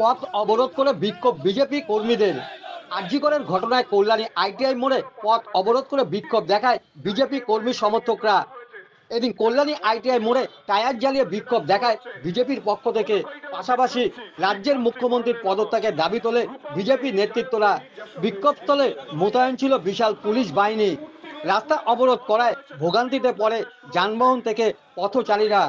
পথ অবরোধ করে বিক্ষোভ বিজেপি কর্মীদের। আরজিকরের ঘটনায় কল্যাণী আইটিআই মোড়ে পথ অবরোধ করে বিক্ষোভ দেখায় বিজেপি কর্মী সমর্থকরা। এদিন কল্যাণী আইটিআই মোড়ে টায়ার জ্বালিয়ে বিক্ষোভ দেখায় বিজেপির পক্ষ থেকে। পাশাপাশি রাজ্যের মুখ্যমন্ত্রীর পদত্যাগের দাবি তোলে বিজেপি নেতৃত্বরা। বিক্ষোভস্থলে মোতায়েন ছিল বিশাল পুলিশ বাহিনী। রাস্তা অবরোধ করায় ভোগান্তিতে পড়ে যানবাহন থেকে পথচারীরা।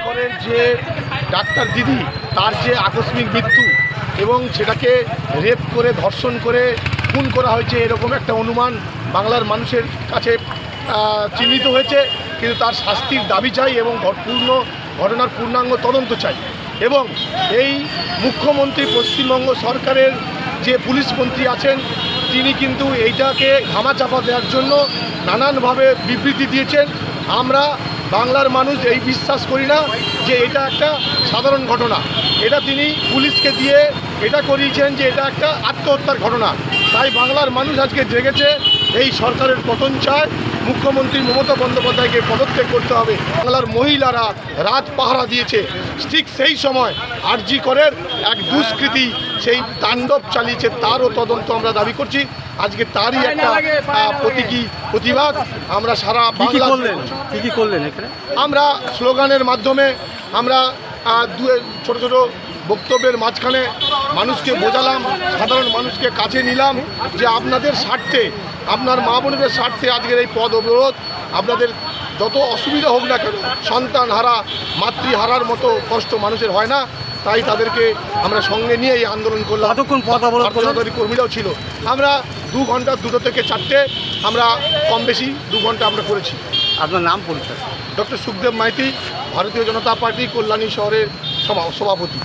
করেন যে ডাক্তার দিদি তার যে আকস্মিক মৃত্যু এবং সেটাকে রেপ করে ধর্ষণ করে খুন করা হয়েছে এরকম একটা অনুমান বাংলার মানুষের কাছে চিহ্নিত হয়েছে, কিন্তু তার শাস্তির দাবি চাই এবং ঘটনার পূর্ণাঙ্গ তদন্ত চাই। এবং এই মুখ্যমন্ত্রী পশ্চিমবঙ্গ সরকারের যে পুলিশ মন্ত্রী আছেন তিনি কিন্তু এইটাকে ধামাচাপা দেওয়ার জন্য নানানভাবে বিবৃতি দিয়েছেন। আমরা বাংলার মানুষ এই বিশ্বাস করি না যে এটা একটা সাধারণ ঘটনা। এটা তিনি পুলিশকে দিয়ে এটা করিয়েছেন যে এটা একটা আত্মহত্যার ঘটনা। তাই বাংলার মানুষ আজকে জেগেছে, এই সরকারের পতন চায়, মুখ্যমন্ত্রী মমতা বন্দ্যোপাধ্যায়কে পদত্যাগ করতে হবে। বাংলার মহিলারা রাত পাহারা দিয়েছে, ঠিক সেই সময় আরজিকরের এক দুষ্কৃতী সেই তাণ্ডব চালিয়েছে, তারও তদন্ত আমরা দাবি করছি। আজকে তারই একটা প্রতিবাদ আমরা সারা বাংলা করলেন এখানে। আমরা স্লোগানের মাধ্যমে আমরা ছোট ছোট বক্তব্যের মাঝখানে মানুষকে বোঝালাম, সাধারণ মানুষকে কাছে নিলাম যে আপনাদের স্বার্থে, আপনার মা বোনদের স্বার্থে আজকের এই পদ অবরোধ। আপনাদের যত অসুবিধা হোক না কেন, সন্তান হারা মাতৃহারার মতো কষ্ট মানুষের হয় না, তাই তাদেরকে আমরা সঙ্গে নিয়ে এই আন্দোলন করলাম। কতক্ষণ পথ অবরোধ সরকারি কর্মীরাও ছিল। আমরা 2 ঘন্টা, 2টো থেকে 4টে, আমরা কম বেশি 2 ঘন্টা আমরা করেছি। আপনার নাম পরিচয়? ডক্টর সুখদেব মাইতি, ভারতীয় জনতা পার্টি কল্যাণী শহরের সভাপতি।